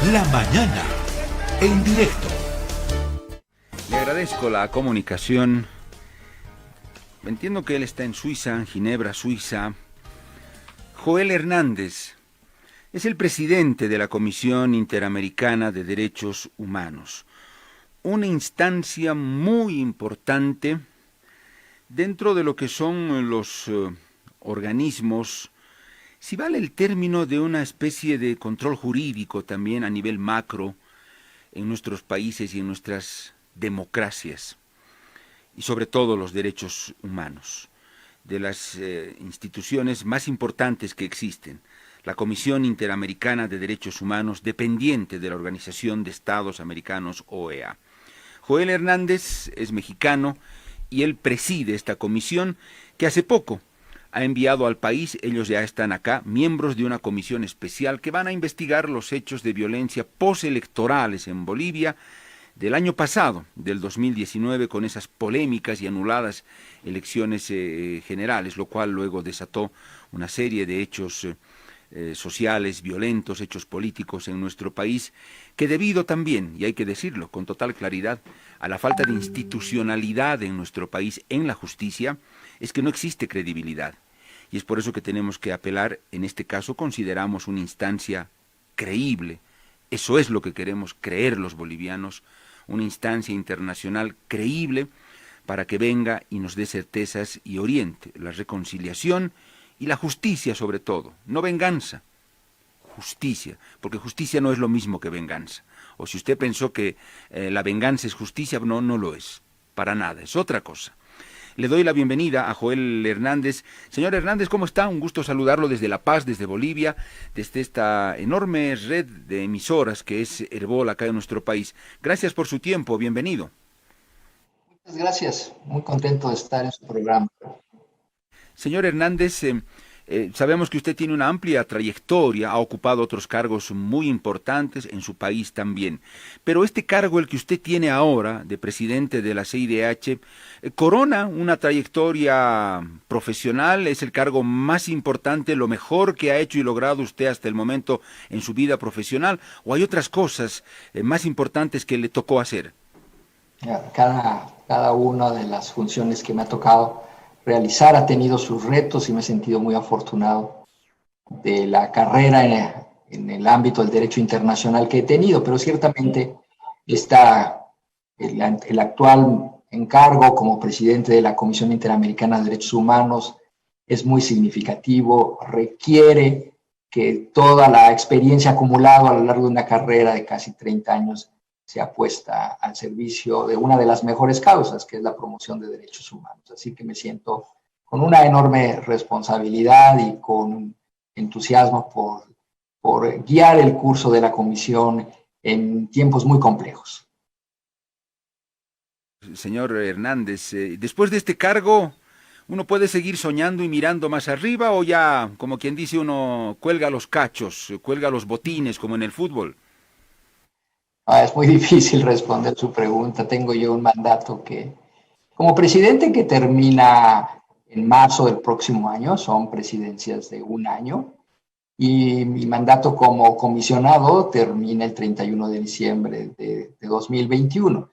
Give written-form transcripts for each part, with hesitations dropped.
La mañana, en directo. Le agradezco la comunicación. Entiendo que él está en Suiza, en Ginebra, Suiza. Joel Hernández es el presidente de la Comisión Interamericana de Derechos Humanos, una instancia muy importante dentro de lo que son los organismos, si vale el término, de una especie de control jurídico también a nivel macro en nuestros países y en nuestras democracias, y sobre todo los derechos humanos, de las instituciones más importantes que existen, la Comisión Interamericana de Derechos Humanos, dependiente de la Organización de Estados Americanos, OEA. Joel Hernández es mexicano y él preside esta comisión que hace poco ha enviado al país, ellos ya están acá, miembros de una comisión especial que van a investigar los hechos de violencia postelectorales en Bolivia del año pasado, del 2019, con esas polémicas y anuladas elecciones generales, lo cual luego desató una serie de hechos sociales, violentos, hechos políticos en nuestro país, que debido también, y hay que decirlo con total claridad, a la falta de institucionalidad en nuestro país en la justicia, es que no existe credibilidad. Y es por eso que tenemos que apelar, en este caso consideramos una instancia creíble, eso es lo que queremos creer los bolivianos, una instancia internacional creíble para que venga y nos dé certezas y oriente la reconciliación y la justicia sobre todo, no venganza, justicia, porque justicia no es lo mismo que venganza. O si usted pensó que la venganza es justicia, no, no lo es, para nada, es otra cosa. Le doy la bienvenida a Joel Hernández. Señor Hernández, ¿cómo está? Un gusto saludarlo desde La Paz, desde Bolivia, desde esta enorme red de emisoras que es Herbol acá en nuestro país. Gracias por su tiempo, bienvenido. Muchas gracias, muy contento de estar en su programa. Señor Hernández, sabemos que usted tiene una amplia trayectoria, ha ocupado otros cargos muy importantes en su país también, pero este cargo, el que usted tiene ahora, de presidente de la CIDH, corona una trayectoria profesional, es el cargo más importante, lo mejor que ha hecho y logrado usted hasta el momento en su vida profesional, ¿o hay otras cosas más importantes que le tocó hacer? Cada una de las funciones que me ha tocado realizar ha tenido sus retos y me he sentido muy afortunado de la carrera en el ámbito del derecho internacional que he tenido, pero ciertamente el actual encargo como presidente de la Comisión Interamericana de Derechos Humanos es muy significativo, requiere que toda la experiencia acumulada a lo largo de una carrera de casi 30 años sea puesta al servicio de una de las mejores causas, que es la promoción de derechos humanos. Así que me siento con una enorme responsabilidad y con entusiasmo por guiar el curso de la comisión en tiempos muy complejos. Señor Hernández, después de este cargo, ¿uno puede seguir soñando y mirando más arriba o ya, como quien dice, uno cuelga los cachos, cuelga los botines como en el fútbol? Es muy difícil responder su pregunta. Tengo yo un mandato como presidente que termina en marzo del próximo año, son presidencias de un año, y mi mandato como comisionado termina el 31 de diciembre de 2021.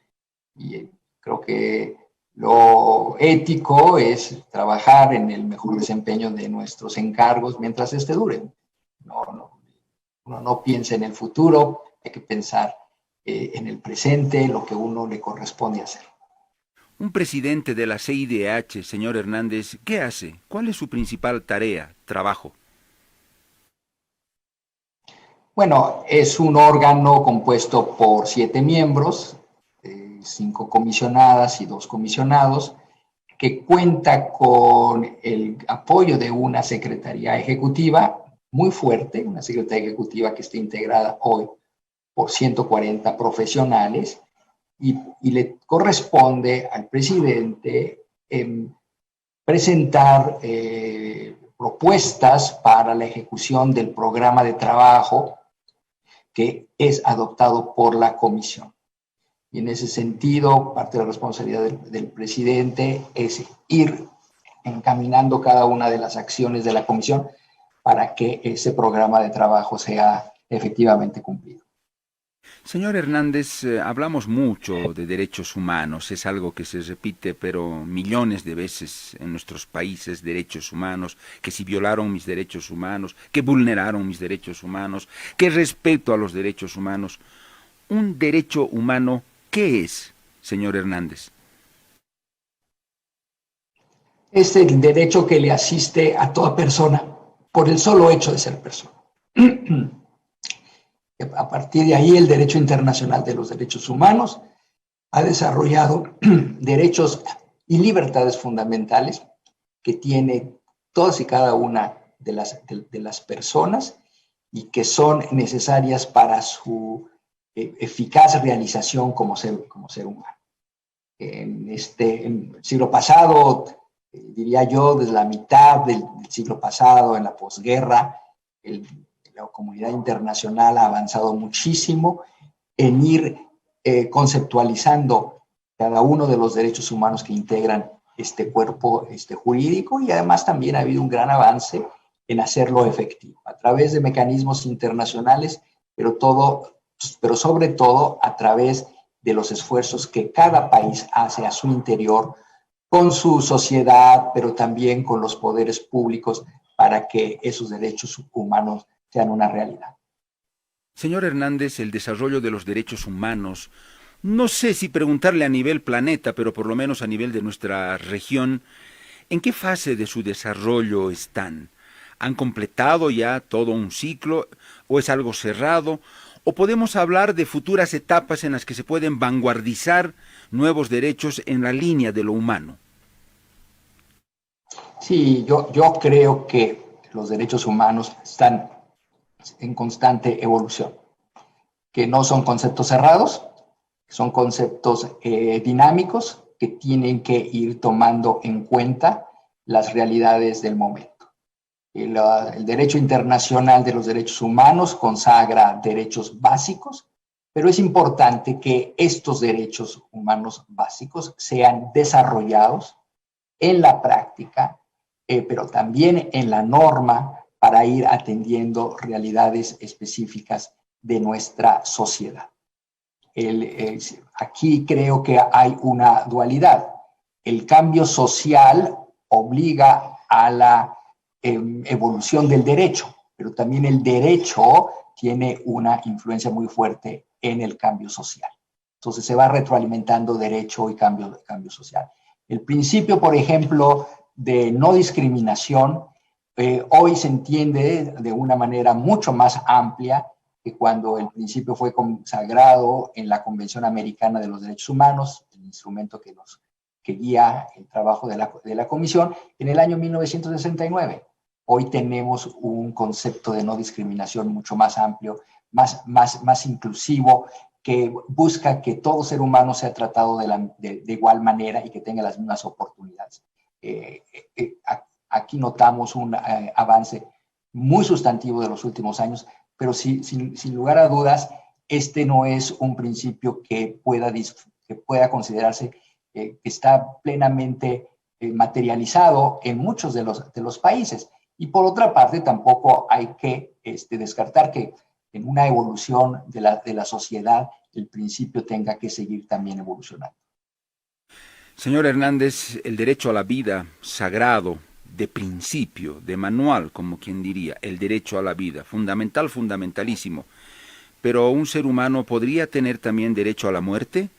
Y creo que lo ético es trabajar en el mejor desempeño de nuestros encargos mientras este dure. Uno no piensa en el futuro, hay que pensar en el presente, lo que uno le corresponde hacer. Un presidente de la CIDH, señor Hernández, ¿qué hace? ¿Cuál es su principal tarea, trabajo? Bueno, es un órgano compuesto por 7 miembros, 5 comisionadas y 2 comisionados, que cuenta con el apoyo de una secretaría ejecutiva muy fuerte, una secretaría ejecutiva que está integrada hoy por 140 profesionales y le corresponde al presidente presentar propuestas para la ejecución del programa de trabajo que es adoptado por la comisión. Y en ese sentido, parte de la responsabilidad del presidente es ir encaminando cada una de las acciones de la comisión para que ese programa de trabajo sea efectivamente cumplido. Señor Hernández, hablamos mucho de derechos humanos, es algo que se repite pero millones de veces en nuestros países, derechos humanos, que si violaron mis derechos humanos, que vulneraron mis derechos humanos, que respeto a los derechos humanos. ¿Un derecho humano qué es, señor Hernández? Es el derecho que le asiste a toda persona por el solo hecho de ser persona. A partir de ahí, el derecho internacional de los derechos humanos ha desarrollado derechos y libertades fundamentales que tiene todas y cada una de las personas y que son necesarias para su eficaz realización como ser humano. En el siglo pasado, diría yo, desde la mitad del siglo pasado, en la posguerra, la comunidad internacional ha avanzado muchísimo en ir conceptualizando cada uno de los derechos humanos que integran este cuerpo jurídico, y además también ha habido un gran avance en hacerlo efectivo a través de mecanismos internacionales, pero sobre todo a través de los esfuerzos que cada país hace a su interior con su sociedad, pero también con los poderes públicos para que esos derechos humanos sean una realidad. Señor Hernández, el desarrollo de los derechos humanos, no sé si preguntarle a nivel planeta, pero por lo menos a nivel de nuestra región, ¿en qué fase de su desarrollo están? ¿Han completado ya todo un ciclo o es algo cerrado? ¿O podemos hablar de futuras etapas en las que se pueden vanguardizar nuevos derechos en la línea de lo humano? Sí, yo creo que los derechos humanos están en constante evolución, que no son conceptos cerrados, son conceptos dinámicos que tienen que ir tomando en cuenta las realidades del momento. El derecho internacional de los derechos humanos consagra derechos básicos, pero es importante que estos derechos humanos básicos sean desarrollados en la práctica, pero también en la norma para ir atendiendo realidades específicas de nuestra sociedad. Aquí creo que hay una dualidad. El cambio social obliga a la evolución del derecho, pero también el derecho tiene una influencia muy fuerte en el cambio social. Entonces se va retroalimentando derecho y cambio social. El principio, por ejemplo, de no discriminación, hoy se entiende de una manera mucho más amplia que cuando el principio fue consagrado en la Convención Americana de los Derechos Humanos, el instrumento que guía el trabajo de la Comisión, en el año 1969. Hoy tenemos un concepto de no discriminación mucho más amplio, más inclusivo, que busca que todo ser humano sea tratado de igual manera y que tenga las mismas oportunidades. Aquí notamos un avance muy sustantivo de los últimos años, pero sin lugar a dudas, este no es un principio que pueda considerarse que está plenamente materializado en muchos de los países. Y por otra parte, tampoco hay que descartar que en una evolución de la sociedad el principio tenga que seguir también evolucionando. Señor Hernández, el derecho a la vida, sagrado, de principio, de manual, como quien diría, el derecho a la vida, fundamental, fundamentalísimo. Pero un ser humano podría tener también derecho a la muerte.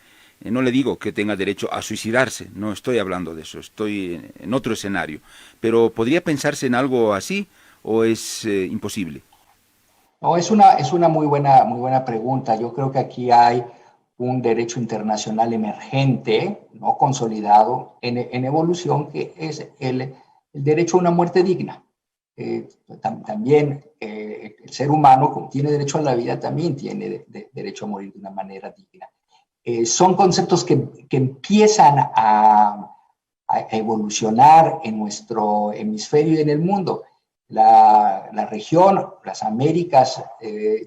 No le digo que tenga derecho a suicidarse, no estoy hablando de eso, estoy en otro escenario. Pero ¿podría pensarse en algo así o es imposible? No, es una muy buena pregunta. Yo creo que aquí hay un derecho internacional emergente, no consolidado, en evolución, que es el derecho a una muerte digna. También el ser humano, como tiene derecho a la vida, también tiene derecho a morir de una manera digna. Son conceptos que empiezan a evolucionar en nuestro hemisferio y en el mundo. La región, las Américas,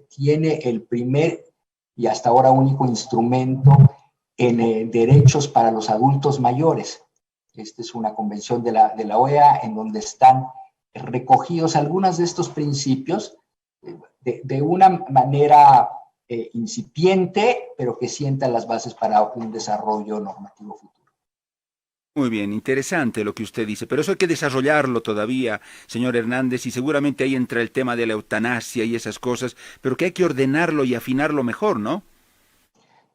tiene el primer y hasta ahora único instrumento en derechos para los adultos mayores. Esta es una convención de la OEA en donde están recogidos algunos de estos principios de una manera incipiente, pero que sienta las bases para un desarrollo normativo futuro. Muy bien, interesante lo que usted dice, pero eso hay que desarrollarlo todavía, señor Hernández, y seguramente ahí entra el tema de la eutanasia y esas cosas, pero que hay que ordenarlo y afinarlo mejor, ¿no?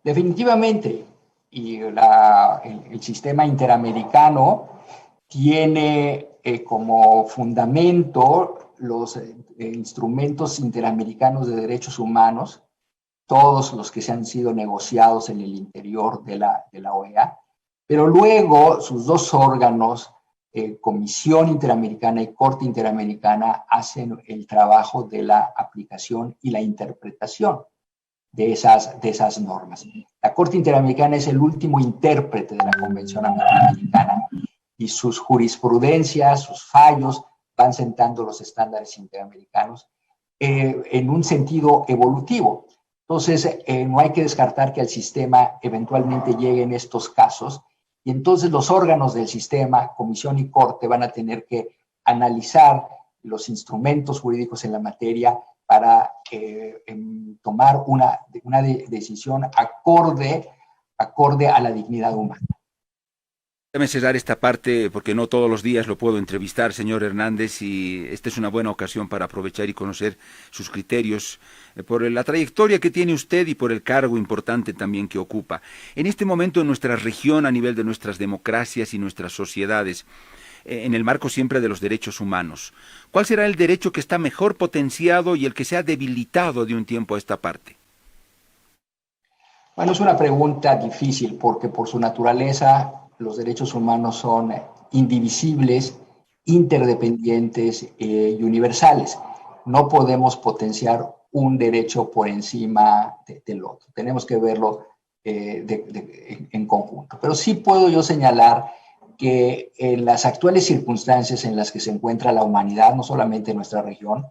Definitivamente, y el sistema interamericano tiene como fundamento los instrumentos interamericanos de derechos humanos, todos los que se han sido negociados en el interior de la OEA, pero luego sus dos órganos, Comisión Interamericana y Corte Interamericana, hacen el trabajo de la aplicación y la interpretación de esas normas. La Corte Interamericana es el último intérprete de la Convención Americana y sus jurisprudencias, sus fallos, van sentando los estándares interamericanos en un sentido evolutivo. Entonces, no hay que descartar que el sistema eventualmente llegue en estos casos y entonces los órganos del sistema, Comisión y Corte, van a tener que analizar los instrumentos jurídicos en la materia para tomar una decisión acorde a la dignidad humana. Déjame cerrar esta parte porque no todos los días lo puedo entrevistar, señor Hernández, y esta es una buena ocasión para aprovechar y conocer sus criterios por la trayectoria que tiene usted y por el cargo importante también que ocupa. En este momento en nuestra región, a nivel de nuestras democracias y nuestras sociedades, en el marco siempre de los derechos humanos, ¿cuál será el derecho que está mejor potenciado y el que se ha debilitado de un tiempo a esta parte? Bueno, es una pregunta difícil porque por su naturaleza los derechos humanos son indivisibles, interdependientes y universales. No podemos potenciar un derecho por encima del otro. Tenemos que verlo en conjunto. Pero sí puedo yo señalar que en las actuales circunstancias en las que se encuentra la humanidad, no solamente en nuestra región,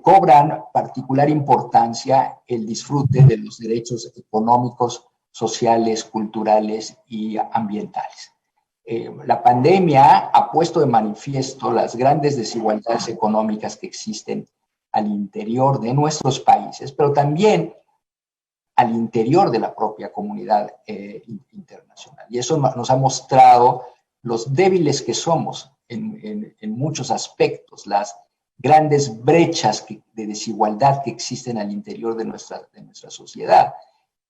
cobran particular importancia el disfrute de los derechos económicos, sociales, culturales y ambientales. La pandemia ha puesto de manifiesto las grandes desigualdades económicas que existen al interior de nuestros países, pero también al interior de la propia comunidad internacional. Y eso nos ha mostrado los débiles que somos en muchos aspectos, las grandes brechas de desigualdad que existen al interior de nuestra sociedad.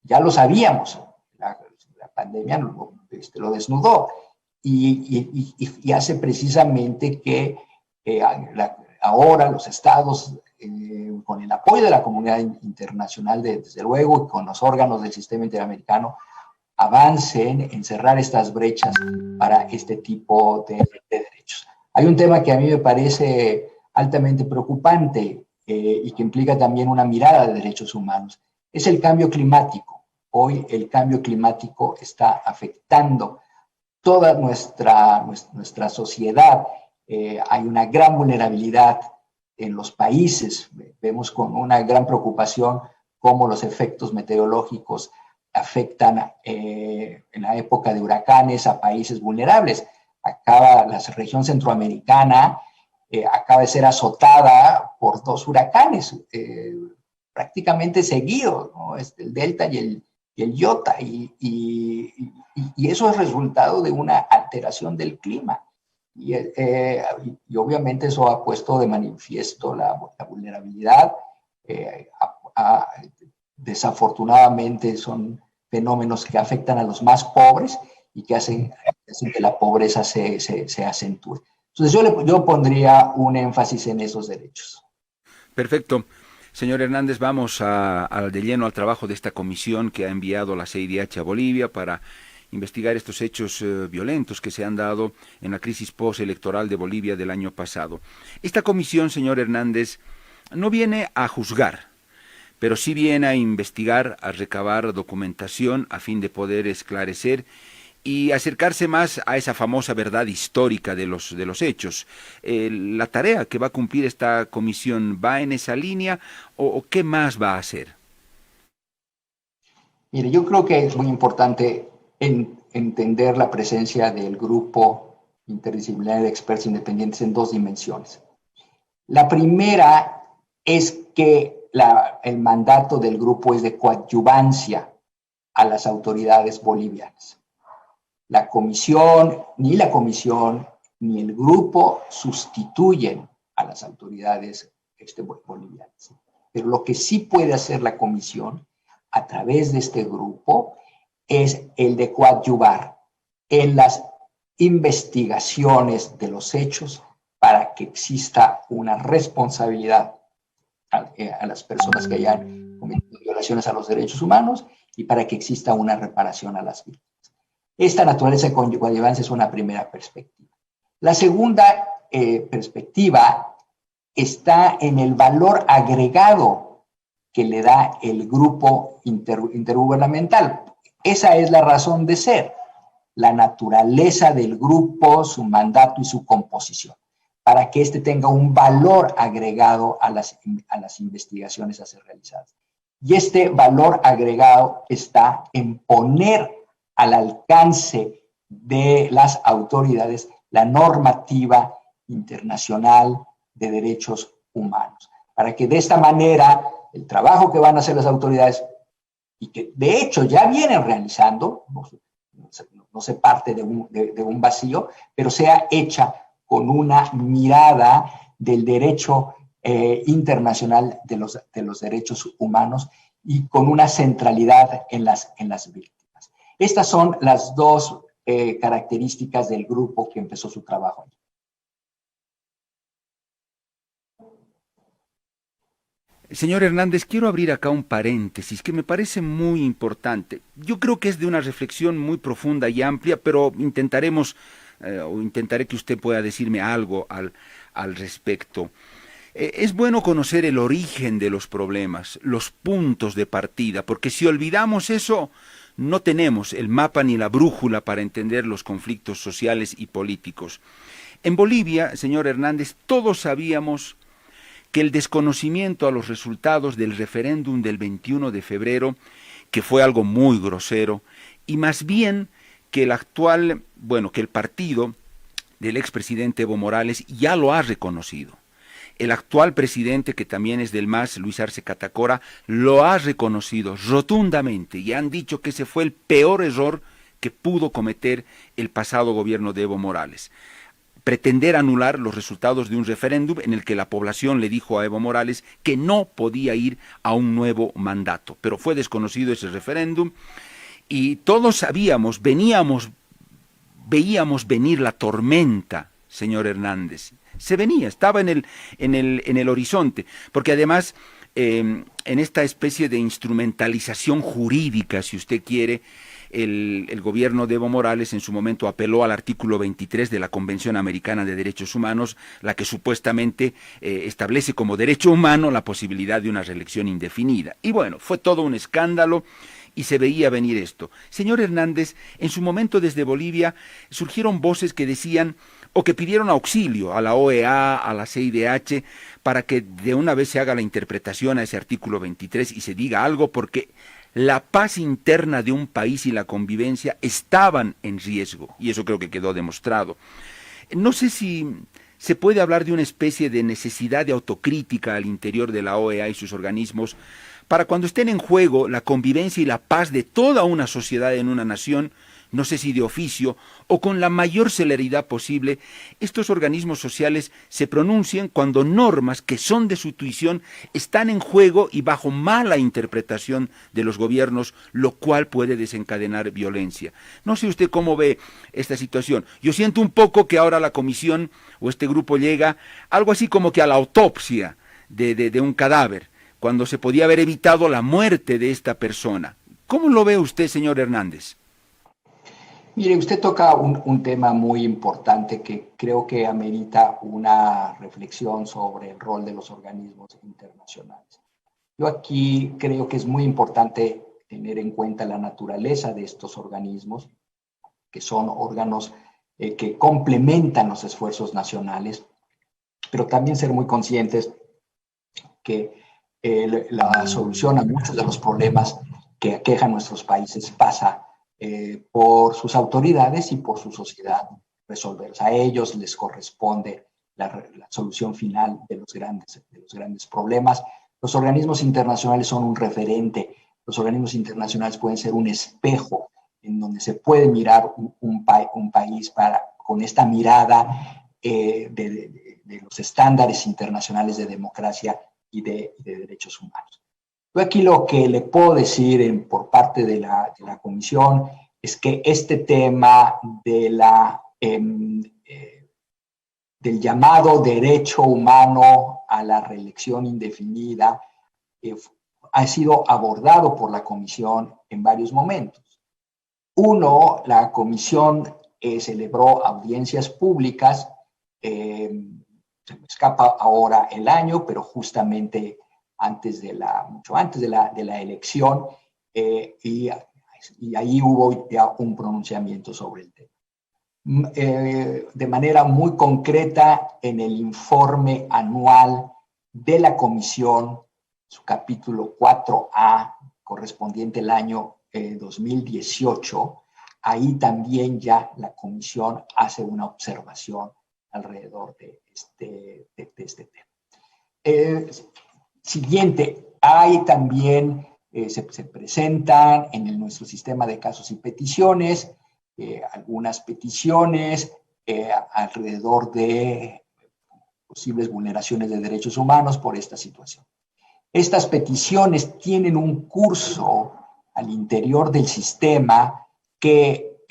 Ya lo sabíamos, la pandemia lo desnudó y hace precisamente que ahora los estados, con el apoyo de la comunidad internacional, desde luego, y con los órganos del sistema interamericano, avancen en cerrar estas brechas para este tipo de derechos. Hay un tema que a mí me parece altamente preocupante y que implica también una mirada de derechos humanos. Es el cambio climático. Hoy el cambio climático está afectando toda nuestra sociedad. Hay una gran vulnerabilidad en los países. Vemos con una gran preocupación cómo los efectos meteorológicos afectan en la época de huracanes a países vulnerables. La región centroamericana acaba de ser azotada por 2 huracanes prácticamente seguidos, ¿no? El Delta y el Iota, y eso es resultado de una alteración del clima. Y obviamente eso ha puesto de manifiesto la vulnerabilidad. Desafortunadamente son fenómenos que afectan a los más pobres y que hacen que la pobreza se acentúe. Entonces yo pondría un énfasis en esos derechos. Perfecto. Señor Hernández, vamos de lleno al trabajo de esta comisión que ha enviado la CIDH a Bolivia para investigar estos hechos violentos que se han dado en la crisis postelectoral de Bolivia del año pasado. Esta comisión, señor Hernández, no viene a juzgar, pero sí viene a investigar, a recabar documentación a fin de poder esclarecer y acercarse más a esa famosa verdad histórica de los hechos. ¿La tarea que va a cumplir esta comisión va en esa línea o qué más va a hacer? Mire, yo creo que es muy importante entender la presencia del grupo interdisciplinario de expertos independientes en 2 dimensiones. La primera es que el mandato del grupo es de coadyuvancia a las autoridades bolivianas. Ni la comisión ni el grupo sustituyen a las autoridades bolivianas. Pero lo que sí puede hacer la comisión a través de este grupo es el de coadyuvar en las investigaciones de los hechos para que exista una responsabilidad a las personas que hayan cometido violaciones a los derechos humanos y para que exista una reparación a las víctimas. Esta naturaleza de coadyuvancia es una primera perspectiva. La segunda perspectiva está en el valor agregado que le da el grupo intergubernamental. Esa es la razón de ser, la naturaleza del grupo, su mandato y su composición, para que éste tenga un valor agregado a las investigaciones a ser realizadas. Y este valor agregado está en poner al alcance de las autoridades la normativa internacional de derechos humanos, para que de esta manera el trabajo que van a hacer las autoridades y que de hecho ya vienen realizando, no se parte de un vacío, pero sea hecha con una mirada del derecho internacional de los derechos humanos y con una centralidad en las víctimas. Estas son las dos características del grupo que empezó su trabajo. Señor Hernández, quiero abrir acá un paréntesis que me parece muy importante. Yo creo que es de una reflexión muy profunda y amplia, pero intentaré que usted pueda decirme algo al respecto. Es bueno conocer el origen de los problemas, los puntos de partida, porque si olvidamos eso, no tenemos el mapa ni la brújula para entender los conflictos sociales y políticos. En Bolivia, señor Hernández, todos sabíamos que el desconocimiento a los resultados del referéndum del 21 de febrero, que fue algo muy grosero, y más bien que que el partido del expresidente Evo Morales ya lo ha reconocido. El actual presidente, que también es del MAS, Luis Arce Catacora, lo ha reconocido rotundamente y han dicho que ese fue el peor error que pudo cometer el pasado gobierno de Evo Morales. Pretender anular los resultados de un referéndum en el que la población le dijo a Evo Morales que no podía ir a un nuevo mandato. Pero fue desconocido ese referéndum y todos veíamos venir la tormenta, señor Hernández. Se venía, estaba en el horizonte, porque además en esta especie de instrumentalización jurídica, si usted quiere, el gobierno de Evo Morales en su momento apeló al artículo 23 de la Convención Americana de Derechos Humanos, la que supuestamente establece como derecho humano la posibilidad de una reelección indefinida. Y bueno, fue todo un escándalo y se veía venir esto. Señor Hernández, en su momento desde Bolivia surgieron voces que decían o que pidieron auxilio a la OEA, a la CIDH, para que de una vez se haga la interpretación a ese artículo 23 y se diga algo, porque la paz interna de un país y la convivencia estaban en riesgo, y eso creo que quedó demostrado. No sé si se puede hablar de una especie de necesidad de autocrítica al interior de la OEA y sus organismos, para cuando estén en juego la convivencia y la paz de toda una sociedad en una nación, no sé si de oficio o con la mayor celeridad posible, estos organismos sociales se pronuncien cuando normas que son de su tuición están en juego y bajo mala interpretación de los gobiernos, lo cual puede desencadenar violencia. No sé usted cómo ve esta situación. Yo siento un poco que ahora la comisión o este grupo llega algo así como que a la autopsia de un cadáver, cuando se podía haber evitado la muerte de esta persona. ¿Cómo lo ve usted, señor Hernández? Mire, usted toca un tema muy importante que creo que amerita una reflexión sobre el rol de los organismos internacionales. Yo aquí creo que es muy importante tener en cuenta la naturaleza de estos organismos, que son órganos que complementan los esfuerzos nacionales, pero también ser muy conscientes que la solución a muchos de los problemas que aquejan nuestros países pasa por sus autoridades y por su sociedad resolverlos. A ellos les corresponde la solución final de los grandes problemas, Los organismos internacionales son un referente. Los organismos internacionales pueden ser un espejo en donde se puede mirar un país con esta mirada de los estándares internacionales de democracia y de derechos humanos. Yo aquí lo que le puedo decir por parte de la Comisión es que este tema del llamado derecho humano a la reelección indefinida ha sido abordado por la Comisión en varios momentos. Uno, la Comisión celebró audiencias públicas, se me escapa ahora el año, pero justamente mucho antes de la elección, y ahí hubo ya un pronunciamiento sobre el tema. De manera muy concreta, en el informe anual de la Comisión, su capítulo 4A, correspondiente al año 2018, ahí también ya la Comisión hace una observación alrededor de este tema. Siguiente, hay también, se presentan en nuestro sistema de casos y peticiones, algunas peticiones alrededor de posibles vulneraciones de derechos humanos por esta situación. Estas peticiones tienen un curso al interior del sistema que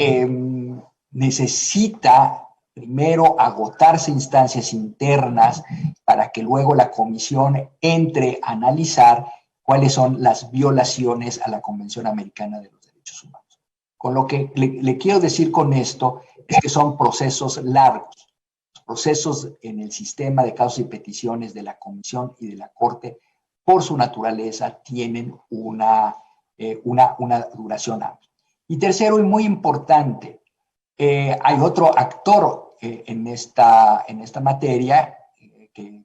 necesita primero agotarse instancias internas para que luego la Comisión entre a analizar cuáles son las violaciones a la Convención Americana de los Derechos Humanos. Con lo que le quiero decir con esto es que son procesos largos. Los procesos en el sistema de casos y peticiones de la Comisión y de la Corte, por su naturaleza, tienen una duración amplia. Y tercero, y muy importante, hay otro actor en esta materia que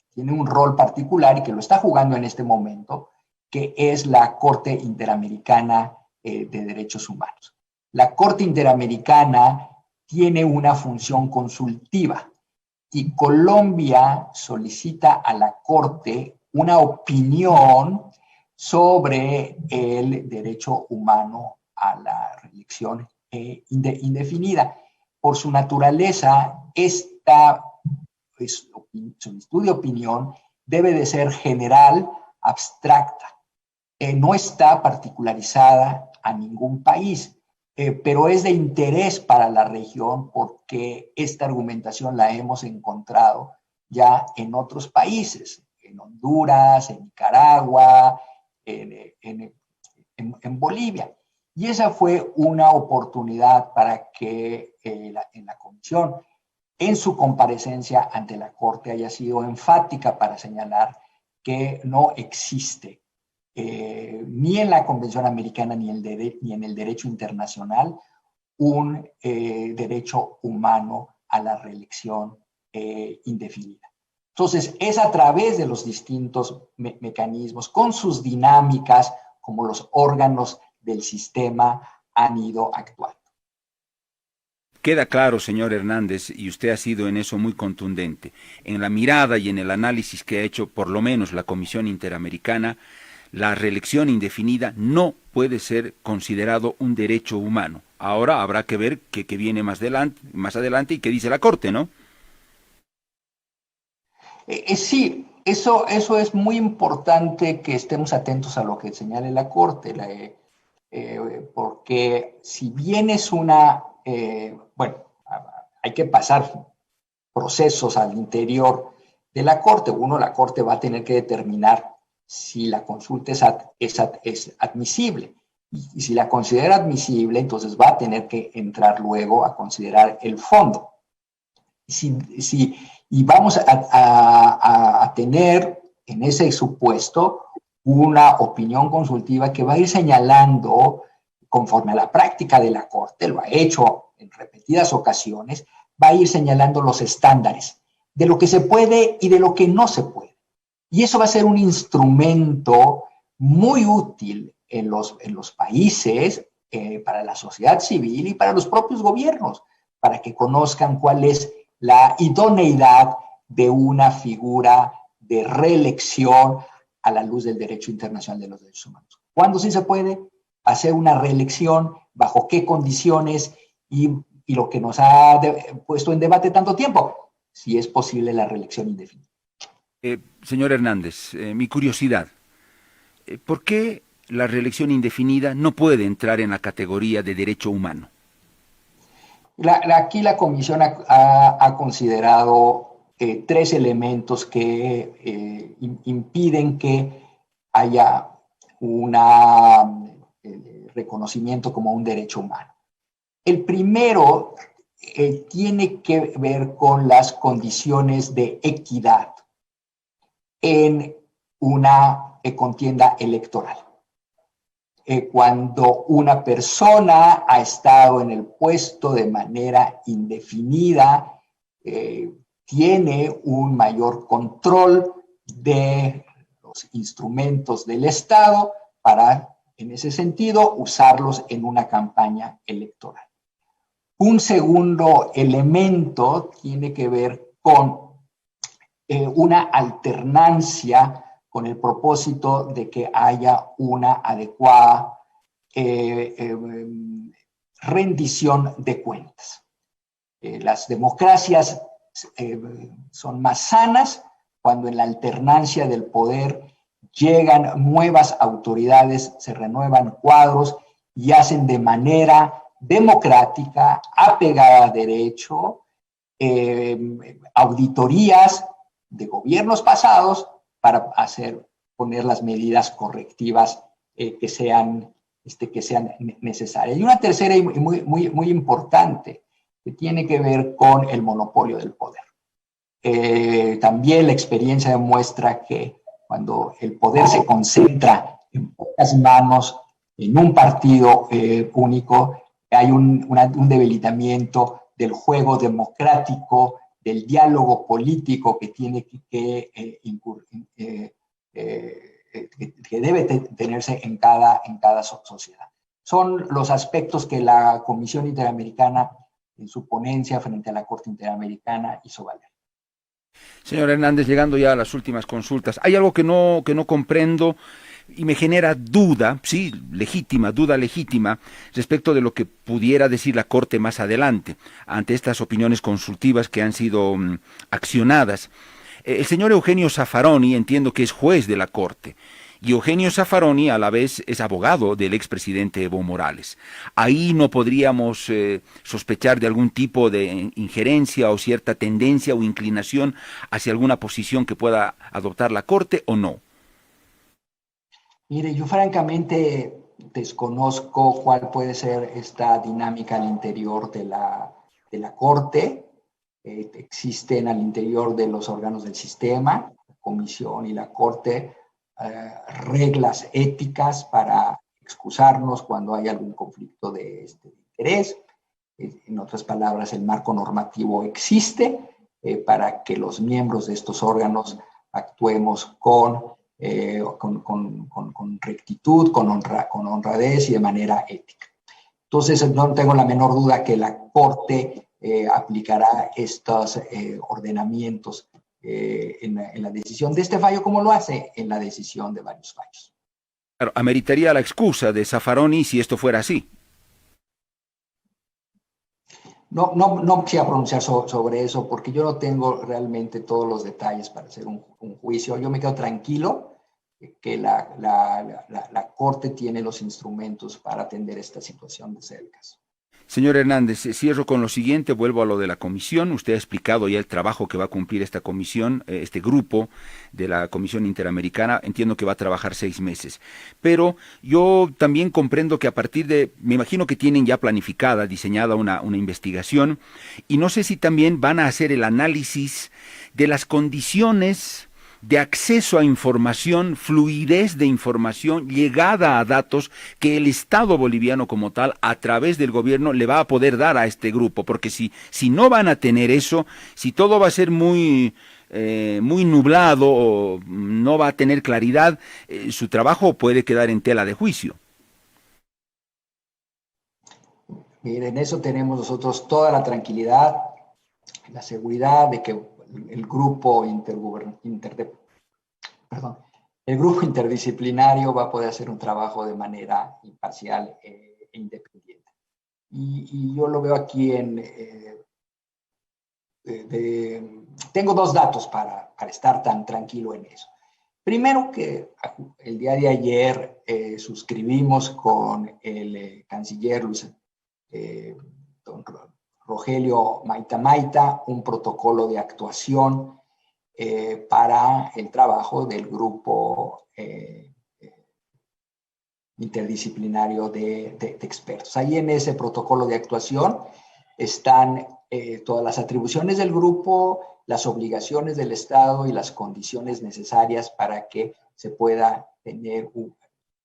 tiene un rol particular y que lo está jugando en este momento, que es la Corte Interamericana de Derechos Humanos. La Corte Interamericana tiene una función consultiva y Colombia solicita a la Corte una opinión sobre el derecho humano a la reelección indefinida. Por su naturaleza, esta solicitud de opinión debe de ser general, abstracta. No está particularizada a ningún país, pero es de interés para la región porque esta argumentación la hemos encontrado ya en otros países, en Honduras, en Nicaragua, en Bolivia. Y esa fue una oportunidad para que en la Comisión, en su comparecencia ante la Corte, haya sido enfática para señalar que no existe ni en la Convención Americana ni en el derecho internacional un derecho humano a la reelección indefinida. Entonces, es a través de los distintos mecanismos, con sus dinámicas, como los órganos del sistema han ido actuando. Queda claro, señor Hernández, y usted ha sido en eso muy contundente, en la mirada y en el análisis que ha hecho por lo menos la Comisión Interamericana. La reelección indefinida no puede ser considerado un derecho humano. Ahora habrá que ver qué viene más adelante y qué dice la Corte, ¿no? Sí, eso es muy importante que estemos atentos a lo que señale la Corte, porque si bien es hay que pasar procesos al interior de la Corte. La Corte va a tener que determinar si la consulta es admisible. Y si la considera admisible, entonces va a tener que entrar luego a considerar el fondo. Y vamos a tener en ese supuesto una opinión consultiva que va a ir señalando, conforme a la práctica de la Corte, lo ha hecho en repetidas ocasiones, va a ir señalando los estándares de lo que se puede y de lo que no se puede. Y eso va a ser un instrumento muy útil en los países, para la sociedad civil y para los propios gobiernos, para que conozcan cuál es la idoneidad de una figura de reelección a la luz del derecho internacional de los derechos humanos. ¿Cuándo sí se puede hacer una reelección? ¿Bajo qué condiciones? Y lo que nos ha puesto en debate tanto tiempo, si es posible la reelección indefinida. Señor Hernández, mi curiosidad, ¿por qué la reelección indefinida no puede entrar en la categoría de derecho humano? Aquí la comisión ha considerado tres elementos que impiden que haya un reconocimiento como un derecho humano. El primero tiene que ver con las condiciones de equidad en una contienda electoral. Cuando una persona ha estado en el puesto de manera indefinida, tiene un mayor control de los instrumentos del Estado para, en ese sentido, usarlos en una campaña electoral. Un segundo elemento tiene que ver con una alternancia con el propósito de que haya una adecuada rendición de cuentas. Las democracias son más sanas cuando en la alternancia del poder llegan nuevas autoridades, se renuevan cuadros y hacen de manera democrática, apegada a derecho, auditorías de gobiernos pasados para poner las medidas correctivas que sean necesarias. Y una tercera y muy importante, que tiene que ver con el monopolio del poder. También la experiencia demuestra que cuando el poder se concentra en pocas manos, en un partido único, hay un debilitamiento del juego democrático, del diálogo político que tiene que debe tenerse en cada sociedad. Son los aspectos que la Comisión Interamericana, en su ponencia frente a la Corte Interamericana, hizo valer. Señor Hernández, llegando ya a las últimas consultas, hay algo que no comprendo y me genera duda, sí, duda legítima, respecto de lo que pudiera decir la Corte más adelante, ante estas opiniones consultivas que han sido accionadas. El señor Eugenio Zaffaroni, entiendo que es juez de la Corte, y Eugenio Zaffaroni a la vez es abogado del expresidente Evo Morales. Ahí no podríamos sospechar de algún tipo de injerencia o cierta tendencia o inclinación hacia alguna posición que pueda adoptar la Corte, ¿o no? Mire, yo francamente desconozco cuál puede ser esta dinámica al interior de la Corte. Existen al interior de los órganos del sistema, la Comisión y la Corte, reglas éticas para excusarnos cuando hay algún conflicto de interés. En otras palabras, el marco normativo existe para que los miembros de estos órganos actuemos con rectitud, con honradez y de manera ética. Entonces, no tengo la menor duda que la Corte aplicará estos ordenamientos en la decisión de este fallo, como lo hace en la decisión de varios fallos. Claro, ameritaría la excusa de Zaffaroni si esto fuera así. No quisiera pronunciar sobre eso porque yo no tengo realmente todos los detalles para hacer un juicio. Yo me quedo tranquilo que la Corte tiene los instrumentos para atender esta situación de cerca. Señor Hernández, cierro con lo siguiente, vuelvo a lo de la comisión. Usted ha explicado ya el trabajo que va a cumplir esta comisión, este grupo de la Comisión Interamericana. Entiendo que va a trabajar 6 meses. Pero yo también comprendo que a partir de, me imagino que tienen ya planificada, diseñada una investigación, y no sé si también van a hacer el análisis de las condiciones de acceso a información, fluidez de información, llegada a datos que el Estado boliviano como tal, a través del gobierno, le va a poder dar a este grupo, porque si no van a tener eso, si todo va a ser muy nublado o no va a tener claridad, su trabajo puede quedar en tela de juicio. Miren, eso tenemos nosotros toda la tranquilidad, la seguridad de que el grupo el grupo interdisciplinario va a poder hacer un trabajo de manera imparcial e independiente. Y yo lo veo aquí tengo dos datos para estar tan tranquilo en eso. Primero, que el día de ayer suscribimos con el canciller don Rogelio Maita Maita un protocolo de actuación para el trabajo del grupo interdisciplinario de expertos. Ahí en ese protocolo de actuación están todas las atribuciones del grupo, las obligaciones del Estado y las condiciones necesarias para que se pueda tener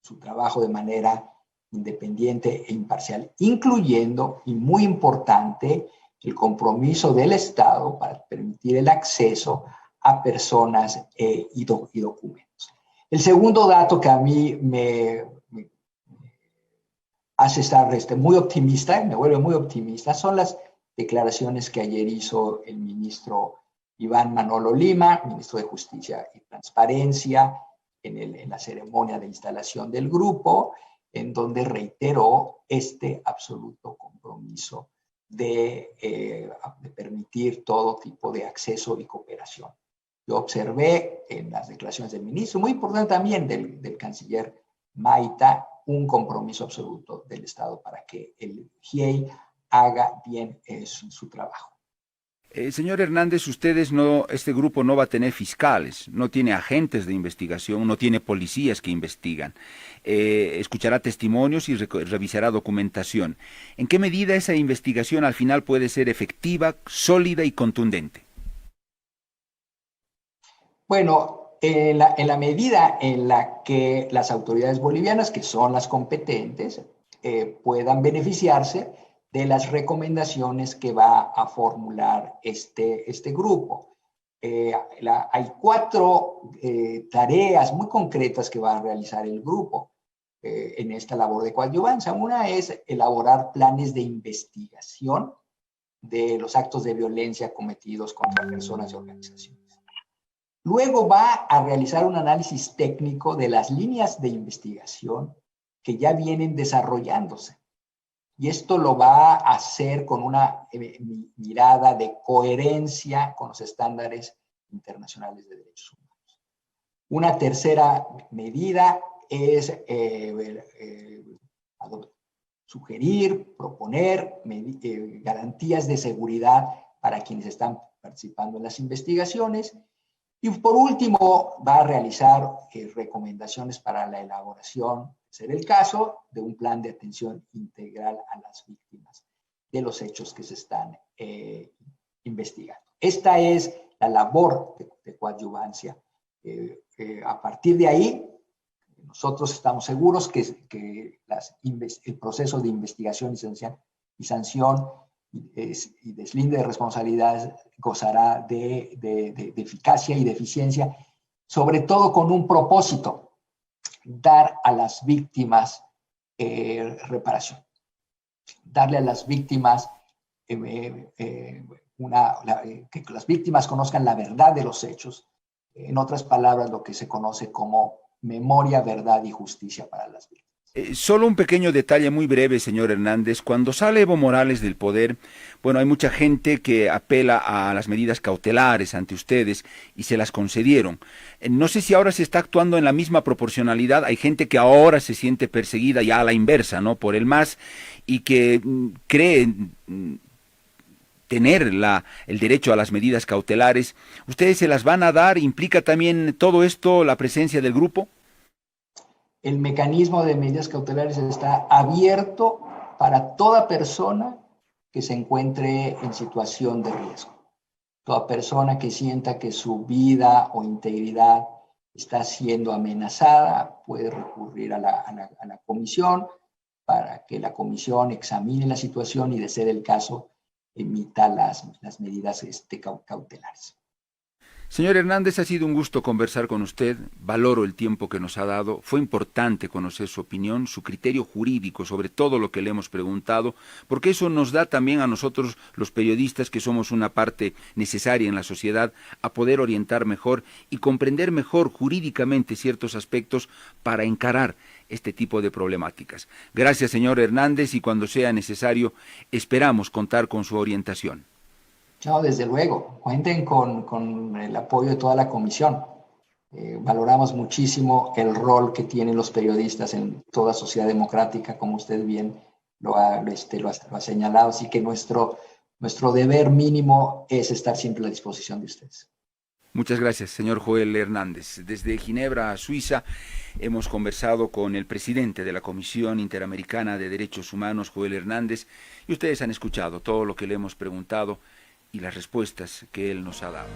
su trabajo de manera independiente e imparcial, incluyendo, y muy importante, el compromiso del Estado para permitir el acceso a personas y documentos. El segundo dato que a mí me hace estar muy optimista, me vuelve muy optimista, son las declaraciones que ayer hizo el ministro Iván Manolo Lima, ministro de Justicia y Transparencia, en la ceremonia de instalación del grupo, en donde reiteró este absoluto compromiso de permitir todo tipo de acceso y cooperación. Yo observé en las declaraciones del ministro, muy importante también del canciller Maita, un compromiso absoluto del Estado para que el GIEI haga bien su trabajo. Señor Hernández, este grupo no va a tener fiscales, no tiene agentes de investigación, no tiene policías que investigan. Escuchará testimonios y revisará documentación. ¿En qué medida esa investigación al final puede ser efectiva, sólida y contundente? Bueno, en la medida en la que las autoridades bolivianas, que son las competentes, puedan beneficiarse de las recomendaciones que va a formular este grupo. Hay 4 tareas muy concretas que va a realizar el grupo en esta labor de coadyuvancia. Una es elaborar planes de investigación de los actos de violencia cometidos contra personas y organizaciones. Luego va a realizar un análisis técnico de las líneas de investigación que ya vienen desarrollándose. Y esto lo va a hacer con una mirada de coherencia con los estándares internacionales de derechos humanos. Una tercera medida es sugerir, proponer garantías de seguridad para quienes están participando en las investigaciones. Y por último, va a realizar recomendaciones para la elaboración, de ser el caso, de un plan de atención integral a las víctimas de los hechos que se están investigando. Esta es la labor de coadyuvancia. A partir de ahí, nosotros estamos seguros que el proceso de investigación y sanción y deslinde de responsabilidades gozará de eficacia y de eficiencia, sobre todo con un propósito: dar a las víctimas reparación, darle a las víctimas que las víctimas conozcan la verdad de los hechos, en otras palabras, lo que se conoce como memoria, verdad y justicia para las víctimas. Solo un pequeño detalle muy breve, señor Hernández. Cuando sale Evo Morales del poder, bueno, hay mucha gente que apela a las medidas cautelares ante ustedes y se las concedieron. No sé si ahora se está actuando en la misma proporcionalidad. Hay gente que ahora se siente perseguida ya a la inversa, ¿no? Por el MAS y que cree tener el derecho a las medidas cautelares. ¿Ustedes se las van a dar? ¿Implica también todo esto la presencia del grupo? El mecanismo de medidas cautelares está abierto para toda persona que se encuentre en situación de riesgo. Toda persona que sienta que su vida o integridad está siendo amenazada puede recurrir a la comisión para que la comisión examine la situación y, de ser el caso, emita las medidas cautelares. Señor Hernández, ha sido un gusto conversar con usted, valoro el tiempo que nos ha dado, fue importante conocer su opinión, su criterio jurídico sobre todo lo que le hemos preguntado, porque eso nos da también a nosotros, los periodistas, que somos una parte necesaria en la sociedad, a poder orientar mejor y comprender mejor jurídicamente ciertos aspectos para encarar este tipo de problemáticas. Gracias, señor Hernández, y cuando sea necesario, esperamos contar con su orientación. No, desde luego, cuenten con el apoyo de toda la comisión. Valoramos muchísimo el rol que tienen los periodistas en toda sociedad democrática, como usted bien lo ha señalado, así que nuestro deber mínimo es estar siempre a la disposición de ustedes. Muchas gracias, señor Joel Hernández. Desde Ginebra, Suiza, hemos conversado con el presidente de la Comisión Interamericana de Derechos Humanos, Joel Hernández, y ustedes han escuchado todo lo que le hemos preguntado y las respuestas que él nos ha dado.